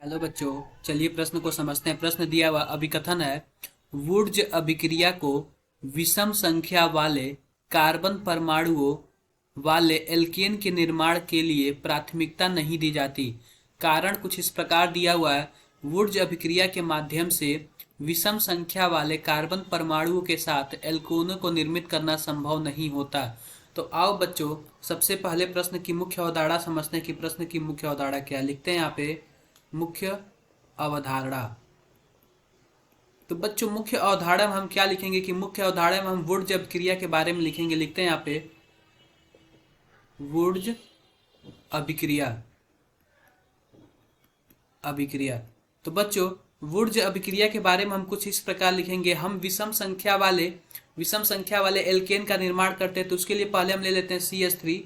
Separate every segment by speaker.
Speaker 1: Hello बच्चों, चलिए प्रश्न को समझते हैं। प्रश्न दिया हुआ अभिकथन है, वुड्ज अभिक्रिया को विषम संख्या वाले कार्बन परमाणुओं वाले एल्केन के निर्माण के लिए प्राथमिकता नहीं दी जाती। कारण कुछ इस प्रकार दिया हुआ है, वुड्ज अभिक्रिया के माध्यम से विषम संख्या वाले कार्बन परमाणुओं के साथ एल्केनों को निर्मित करना संभव नहीं होता। तो आओ बच्चों, सबसे पहले प्रश्न की मुख्य अवधारणा समझते हैं कि प्रश्न की मुख्य अवधारणा क्या है। लिखते हैं यहाँ पे मुख्य अवधारणा। तो बच्चों, मुख्य अवधारणा में हम क्या लिखेंगे कि मुख्य अवधारणा में हम वुड्ज अभिक्रिया के बारे में लिखेंगे। लिखते हैं यहाँ पे वुड्ज अभिक्रिया। अभिक्रिया तो बच्चों, वुड्ज अभिक्रिया के बारे में हम कुछ इस प्रकार लिखेंगे। हम विषम संख्या वाले एल्केन का निर्माण करते हैं। तो उसके लिए पहले हम ले लेते हैं CH3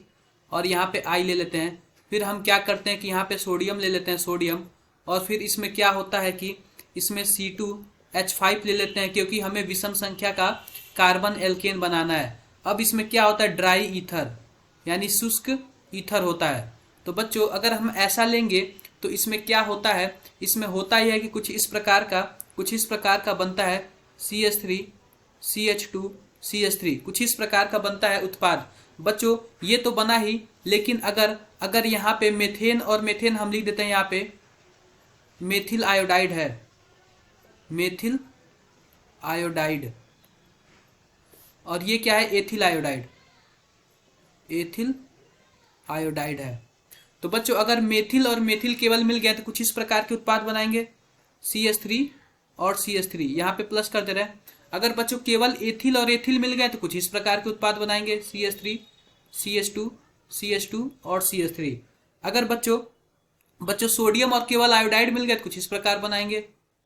Speaker 1: और यहाँ पे I ले लेते हैं। फिर हम क्या करते हैं कि यहाँ पे सोडियम ले लेते हैं, सोडियम। और फिर इसमें क्या होता है कि इसमें C2H5 ले लेते हैं, क्योंकि हमें विषम संख्या का कार्बन एल्केन बनाना है। अब इसमें क्या होता है, ड्राई ईथर यानी शुष्क ईथर होता है। तो बच्चों, अगर हम ऐसा लेंगे तो इसमें क्या होता है, इसमें होता ही है कि कुछ इस प्रकार का बनता है CH3 CH2 CH3, कुछ इस प्रकार का बनता है उत्पाद। बच्चों, ये तो बना ही, लेकिन अगर यहाँ पे मेथेन और मेथेन हम लिख देते हैं, यहाँ पे मेथिल आयोडाइड है, मेथिल आयोडाइड। और ये क्या है, एथिल आयोडाइड, एथिल आयोडाइड है। तो बच्चों, अगर मेथिल और मेथिल केवल मिल गए तो कुछ इस प्रकार के उत्पाद बनाएंगे, CH3 और CH3 यहाँ पे प्लस कर दे रहे हैं। अगर बच्चों केवल एथिल और एथिल मिल गए तो कुछ इस प्रकार के उत्पाद बनाएंगे, CH3 CH2 और CH3। अगर बच्चों सोडियम और केवल आयोडाइड मिल गए तो कुछ इस प्रकार बनाएंगे,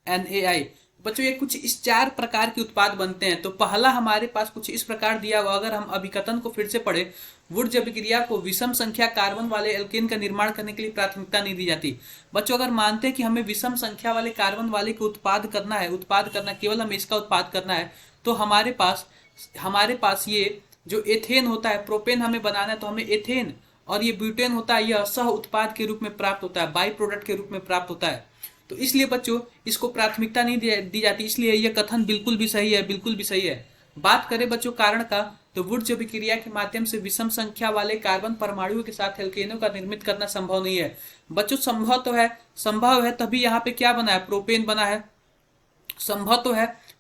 Speaker 1: NaI। बच्चों, ये कुछ इस 4 प्रकार के उत्पाद बनते हैं। तो पहला हमारे पास कुछ इस प्रकार दिया हुआ, अगर हम अभिकथन को फिर से पढ़े, वुड्ज अभिक्रिया को विषम संख्या कार्बन वाले एल्केन का निर्माण करने के लिए प्राथमिकता नहीं दी जाती। बच्चों, अगर मानते हैं कि हमें विषम संख्या वाले कार्बन वाले को उत्पाद करना केवल हमें इसका उत्पाद करना है, तो हमारे पास ये जो एथेन होता है, प्रोपेन हमें बनाना है, तो हमें एथेन और ये ब्यूटेन होता है, यह सह उत्पाद के रूप में प्राप्त होता है, बाई प्रोडक्ट के रूप में प्राप्त होता है। तो इसलिए बच्चों, इसको प्राथमिकता नहीं दी जाती। इसलिए यह कथन बिल्कुल भी सही है। बात करें बच्चों कारण का, तो वुड्ज अभिक्रिया के माध्यम से विषम संख्या वाले कार्बन परमाणुओं के साथ एल्केनों का निर्मित करना संभव नहीं है। बच्चों, संभव है तभी यहाँ पे क्या बना है, प्रोपेन बना है।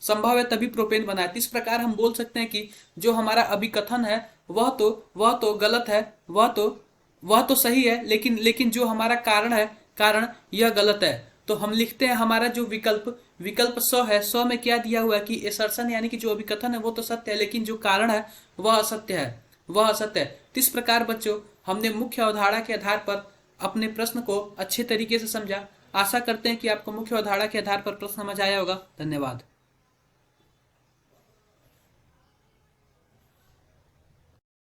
Speaker 1: संभव है तभी प्रोपेन बना है। इस प्रकार हम बोल सकते हैं कि जो हमारा अभिकथन है वह तो गलत है, वह तो सही है, लेकिन जो हमारा कारण यह गलत है। तो हम लिखते हैं हमारा जो विकल्प 100 है। 100 में क्या दिया हुआ है कि एसर्शन यानी कि जो अभिकथन है वो तो सत्य है, लेकिन जो कारण है वह असत्य है। इस प्रकार बच्चों, हमने मुख्य अवधारणा के आधार पर अपने प्रश्न को अच्छे तरीके से समझा। आशा करते हैं कि आपको मुख्य अवधारणा के आधार पर प्रश्न समझ आया होगा। धन्यवाद।